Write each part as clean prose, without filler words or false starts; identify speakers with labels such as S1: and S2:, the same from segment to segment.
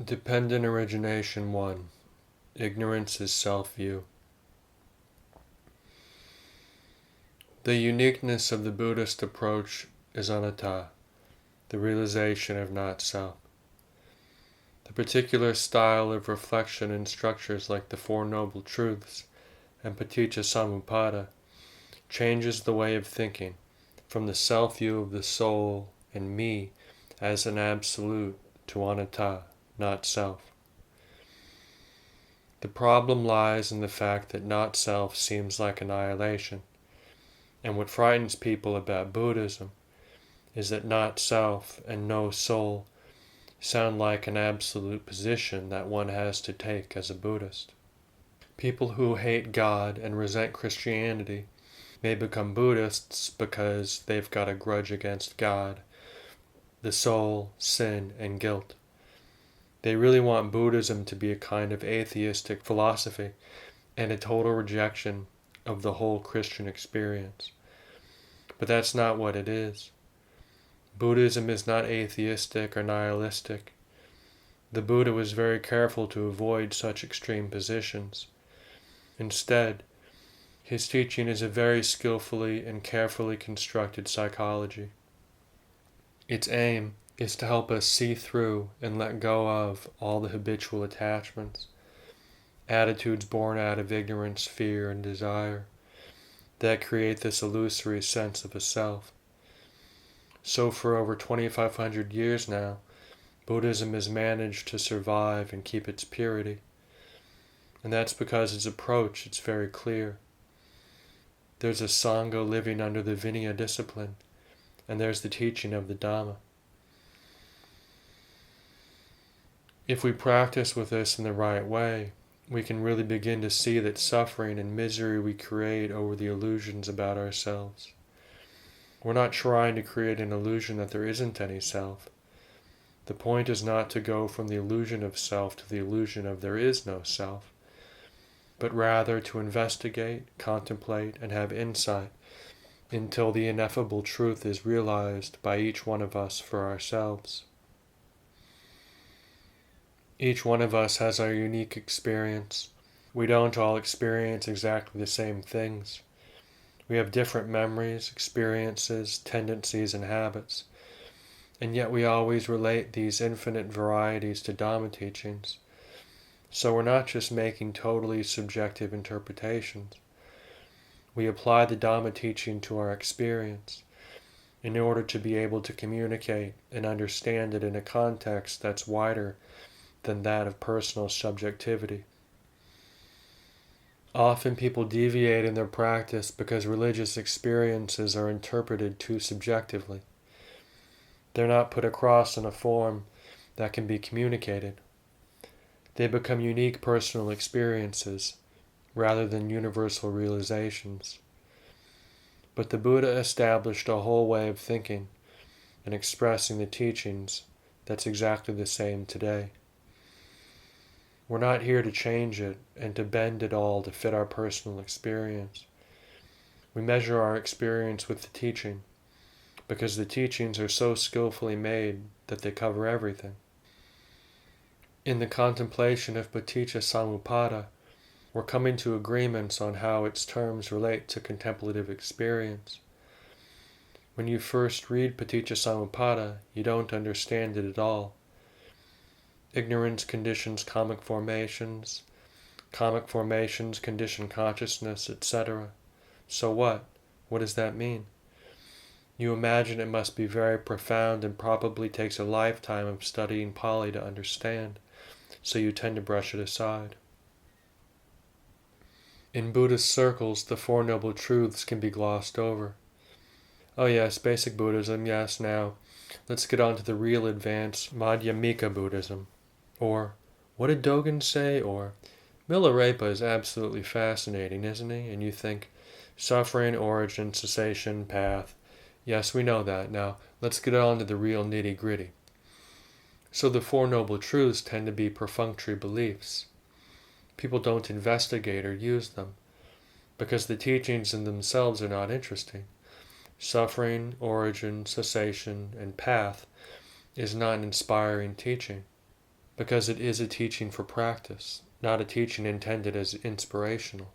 S1: Dependent Origination 1. Ignorance is self-view. The uniqueness of the Buddhist approach is anatta, the realization of not-self. The particular style of reflection in structures like the Four Noble Truths and Paticca changes the way of thinking from the self-view of the soul and me as an absolute to anatta, not self. The problem lies in the fact that not self seems like annihilation, and what frightens people about Buddhism is that not self and no soul sound like an absolute position that one has to take as a Buddhist. People who hate God and resent Christianity may become Buddhists because they've got a grudge against God, the soul, sin, and guilt. They really want Buddhism to be a kind of atheistic philosophy and a total rejection of the whole Christian experience. But that's not what it is. Buddhism is not atheistic or nihilistic. The Buddha was very careful to avoid such extreme positions. Instead, his teaching is a very skillfully and carefully constructed psychology. Its aim is to help us see through and let go of all the habitual attachments, attitudes born out of ignorance, fear, and desire, that create this illusory sense of a self. So for over 2,500 years now, Buddhism has managed to survive and keep its purity. And that's because its approach is very clear. There's a Sangha living under the Vinaya discipline, and there's the teaching of the Dhamma. If we practice with this in the right way, we can really begin to see that suffering and misery we create over the illusions about ourselves. We're not trying to create an illusion that there isn't any self. The point is not to go from the illusion of self to the illusion of there is no self, but rather to investigate, contemplate, and have insight until the ineffable truth is realized by each one of us for ourselves. Each one of us has our unique experience. We don't all experience exactly the same things. We have different memories, experiences, tendencies, and habits, and yet we always relate these infinite varieties to Dhamma teachings. So we're not just making totally subjective interpretations. We apply the Dhamma teaching to our experience in order to be able to communicate and understand it in a context that's wider than that of personal subjectivity. Often people deviate in their practice because religious experiences are interpreted too subjectively. They're not put across in a form that can be communicated. They become unique personal experiences rather than universal realizations. But the Buddha established a whole way of thinking and expressing the teachings that's exactly the same today. We're not here to change it and to bend it all to fit our personal experience. We measure our experience with the teaching because the teachings are so skillfully made that they cover everything. In the contemplation of Paticca, we're coming to agreements on how its terms relate to contemplative experience. When you first read Paticca, you don't understand it at all. Ignorance conditions comic formations condition consciousness, etc. So what? What does that mean? You imagine it must be very profound and probably takes a lifetime of studying Pali to understand, so you tend to brush it aside. In Buddhist circles, the Four Noble Truths can be glossed over. Oh yes, basic Buddhism, yes, now let's get on to the real advanced Madhyamika Buddhism. Or, what did Dogen say? Or, Milarepa is absolutely fascinating, isn't he? And you think, suffering, origin, cessation, path. Yes, we know that. Now, let's get on to the real nitty-gritty. So the Four Noble Truths tend to be perfunctory beliefs. People don't investigate or use them, because the teachings in themselves are not interesting. Suffering, origin, cessation, and path is not an inspiring teaching. because it is a teaching for practice, not a teaching intended as inspirational.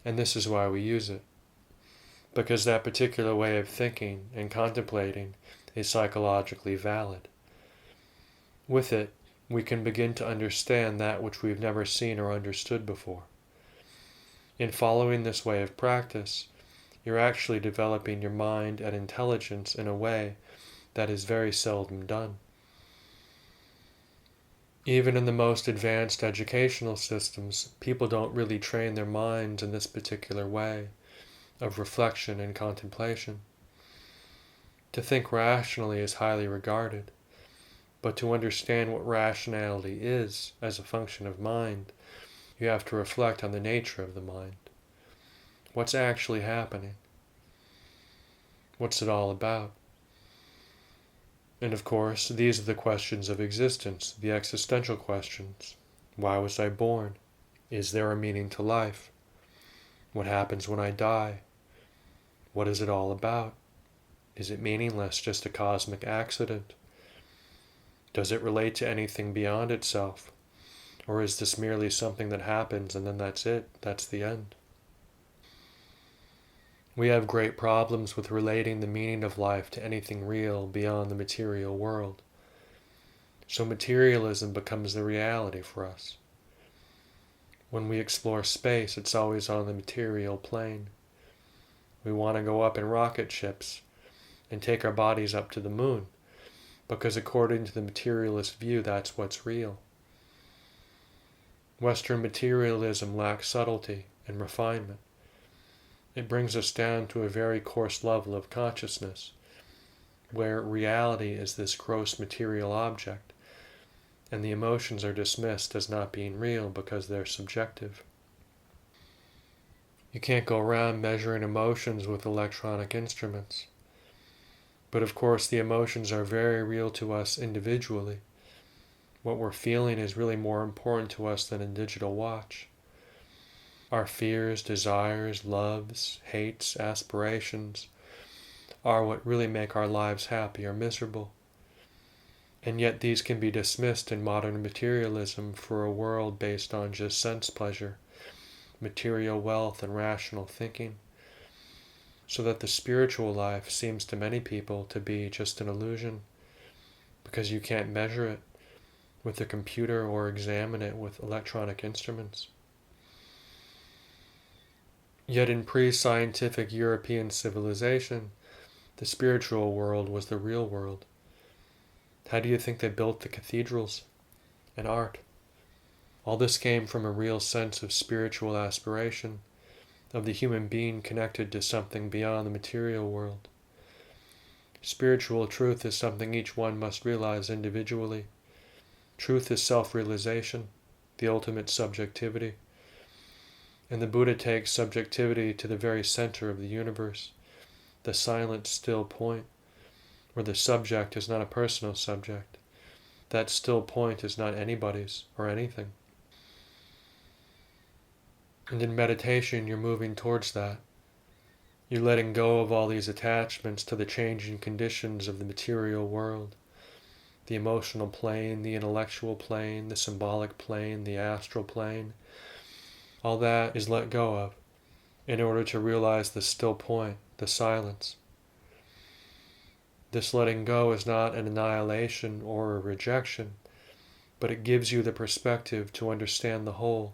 S1: And this is why we use it, because that particular way of thinking and contemplating is psychologically valid. With it, we can begin to understand that which we've never seen or understood before. In following this way of practice, you're actually developing your mind and intelligence in a way that is very seldom done. Even in the most advanced educational systems, people don't really train their minds in this particular way of reflection and contemplation. To think rationally is highly regarded, but to understand what rationality is as a function of mind, you have to reflect on the nature of the mind. What's actually happening? What's it all about? And of course, these are the questions of existence, the existential questions. Why was I born? Is there a meaning to life? What happens when I die? What is it all about? Is it meaningless, just a cosmic accident? Does it relate to anything beyond itself? Or is this merely something that happens and then that's it? That's the end. We have great problems with relating the meaning of life to anything real beyond the material world. So materialism becomes the reality for us. When we explore space, it's always on the material plane. We want to go up in rocket ships and take our bodies up to the moon, because according to the materialist view, that's what's real. Western materialism lacks subtlety and refinement. It brings us down to a very coarse level of consciousness, where reality is this gross material object, and the emotions are dismissed as not being real because they're subjective. You can't go around measuring emotions with electronic instruments. But of course, the emotions are very real to us individually. What we're feeling is really more important to us than a digital watch. Our fears, desires, loves, hates, aspirations are what really make our lives happy or miserable. And yet these can be dismissed in modern materialism for a world based on just sense pleasure, material wealth, and rational thinking, so that the spiritual life seems to many people to be just an illusion, because you can't measure it with a computer or examine it with electronic instruments. Yet in pre-scientific European civilization, the spiritual world was the real world. How do you think they built the cathedrals and art? All this came from a real sense of spiritual aspiration, of the human being connected to something beyond the material world. Spiritual truth is something each one must realize individually. Truth is self-realization, the ultimate subjectivity. And the Buddha takes subjectivity to the very center of the universe, the silent, still point, where the subject is not a personal subject. That still point is not anybody's or anything. And in meditation, you're moving towards that. You're letting go of all these attachments to the changing conditions of the material world, the emotional plane, the intellectual plane, the symbolic plane, the astral plane. All that is let go of in order to realize the still point, the silence. This letting go is not an annihilation or a rejection, but it gives you the perspective to understand the whole.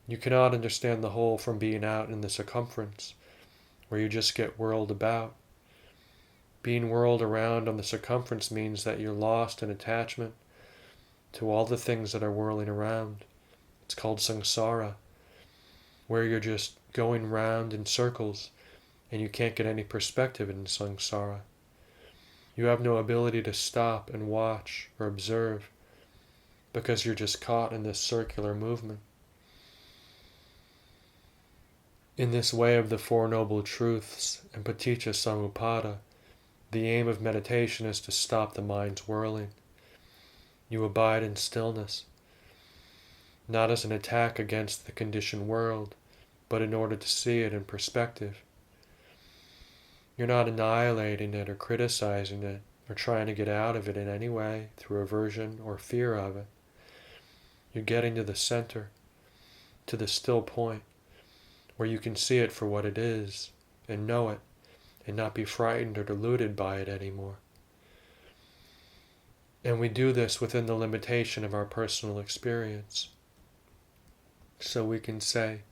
S1: You cannot understand the whole from being out in the circumference, where you just get whirled about. Being whirled around on the circumference means that you're lost in attachment to all the things that are whirling around. It's called samsara, where you're just going round in circles and you can't get any perspective in samsara. You have no ability to stop and watch or observe because you're just caught in this circular movement. In this way of the Four Noble Truths and Paticca Samuppada, the aim of meditation is to stop the mind's whirling. You abide in stillness, not as an attack against the conditioned world, but in order to see it in perspective. You're not annihilating it or criticizing it, or trying to get out of it in any way through aversion or fear of it. You're getting to the center, to the still point, where you can see it for what it is, and know it, and not be frightened or deluded by it anymore. And we do this within the limitation of our personal experience. So we can say,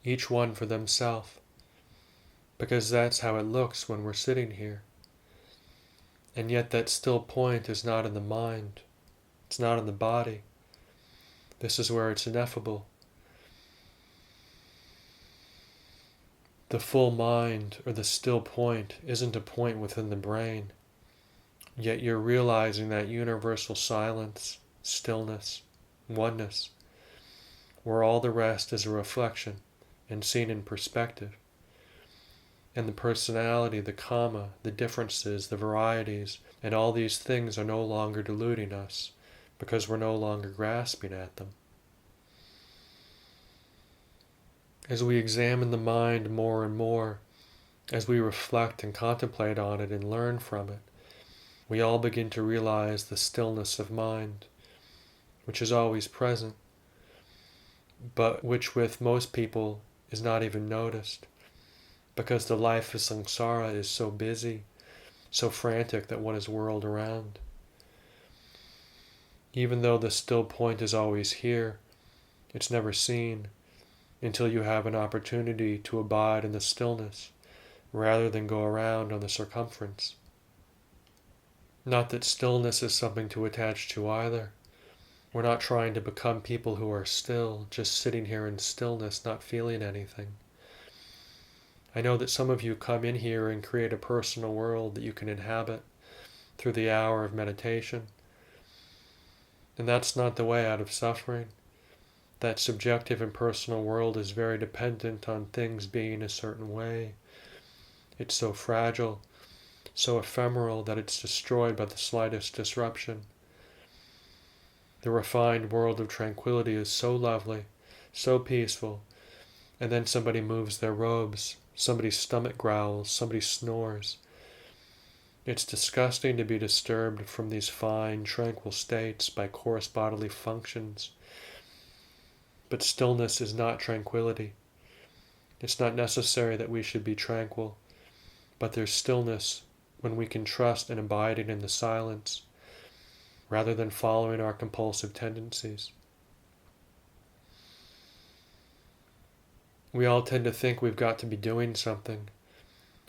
S1: each one for themselves, because that's how it looks when we're sitting here. And yet that still point is not in the mind, it's not in the body. This is where it's ineffable. The full mind, or the still point, isn't a point within the brain. Yet you're realizing that universal silence, stillness, oneness, where all the rest is a reflection and seen in perspective. And the personality, the karma, the differences, the varieties, and all these things are no longer deluding us because we're no longer grasping at them. As we examine the mind more and more, as we reflect and contemplate on it and learn from it, we all begin to realize the stillness of mind, which is always present, but which with most people is not even noticed, because the life of samsara is so busy, so frantic that one is whirled around. Even though the still point is always here, it's never seen until you have an opportunity to abide in the stillness rather than go around on the circumference. Not that stillness is something to attach to either. We're not trying to become people who are still, just sitting here in stillness, not feeling anything. I know that some of you come in here and create a personal world that you can inhabit through the hour of meditation. And that's not the way out of suffering. That subjective and personal world is very dependent on things being a certain way. It's so fragile, so ephemeral that it's destroyed by the slightest disruption. The refined world of tranquility is so lovely, so peaceful, and then somebody moves their robes, somebody's stomach growls, somebody snores. It's disgusting to be disturbed from these fine, tranquil states by coarse bodily functions. But stillness is not tranquility. It's not necessary that we should be tranquil, but there's stillness when we can trust in abiding in the silence, rather than following our compulsive tendencies. We all tend to think we've got to be doing something.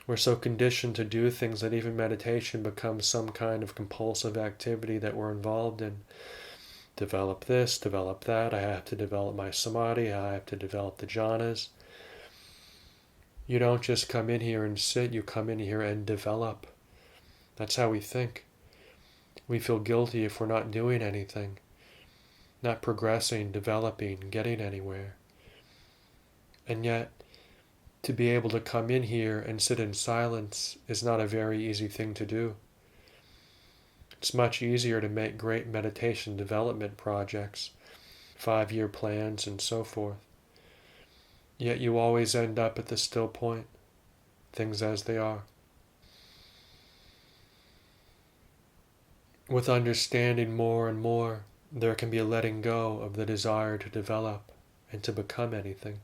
S1: We're so conditioned to do things that even meditation becomes some kind of compulsive activity that we're involved in. Develop this, develop that, I have to develop my samadhi, I have to develop the jhanas. You don't just come in here and sit, you come in here and develop. That's how we think. We feel guilty if we're not doing anything, not progressing, developing, getting anywhere. And yet, to be able to come in here and sit in silence is not a very easy thing to do. It's much easier to make great meditation development projects, 5-year plans, and so forth. Yet you always end up at the still point, things as they are. With understanding more and more, there can be a letting go of the desire to develop and to become anything.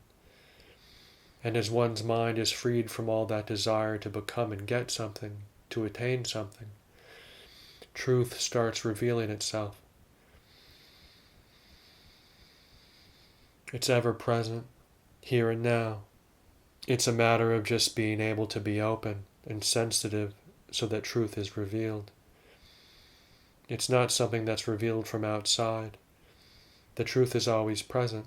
S1: And as one's mind is freed from all that desire to become and get something, to attain something, truth starts revealing itself. It's ever present, here and now. It's a matter of just being able to be open and sensitive so that truth is revealed. It's not something that's revealed from outside. The truth is always present,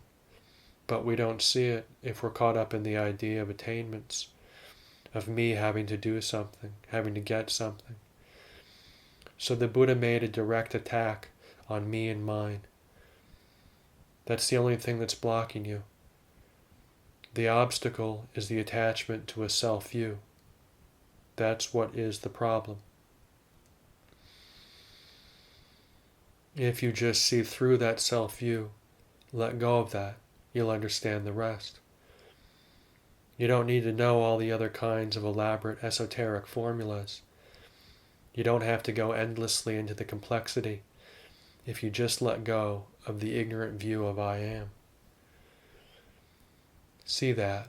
S1: but we don't see it if we're caught up in the idea of attainments, of me having to do something, having to get something. So the Buddha made a direct attack on me and mine. That's the only thing that's blocking you. The obstacle is the attachment to a self-view. That's what is the problem. If you just see through that self-view, let go of that, you'll understand the rest. You don't need to know all the other kinds of elaborate esoteric formulas. You don't have to go endlessly into the complexity if you just let go of the ignorant view of I am. See that,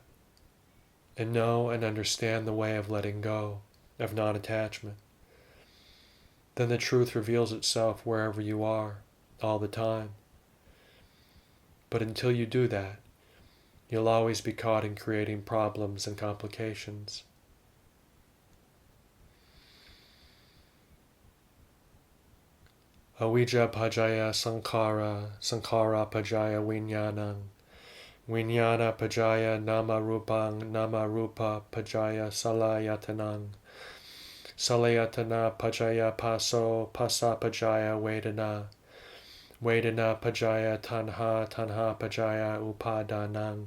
S1: and know and understand the way of letting go, of non-attachment. Then the truth reveals itself wherever you are, all the time. But until you do that, you'll always be caught in creating problems and complications. Avijja pajaya sankhara, sankhara pajaya vinyanam, vinyana pajaya nama rupang, nama rupa pajaya salayatanang, salayatana pajaya paso, pasa pajaya vedana, vedana pajaya tanha, tanha pajaya upadanang,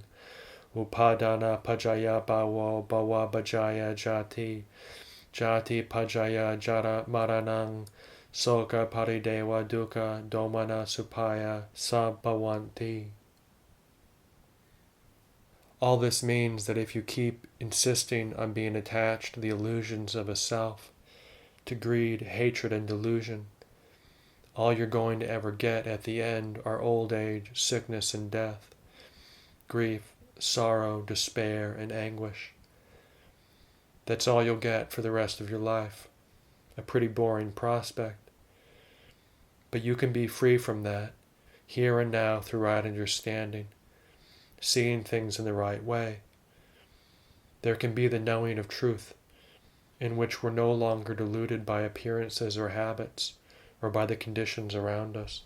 S1: upadana pajaya bhavo, bhava pajaya jati, jati pajaya jara maranang, soka paridewa dukkha domana supaya sabhavanti. All this means that if you keep insisting on being attached to the illusions of a self, to greed, hatred, and delusion, all you're going to ever get at the end are old age, sickness, and death, grief, sorrow, despair, and anguish. That's all you'll get for the rest of your life. A pretty boring prospect. But you can be free from that, here and now through right understanding, seeing things in the right way. There can be the knowing of truth, in which we're no longer deluded by appearances or habits, or by the conditions around us.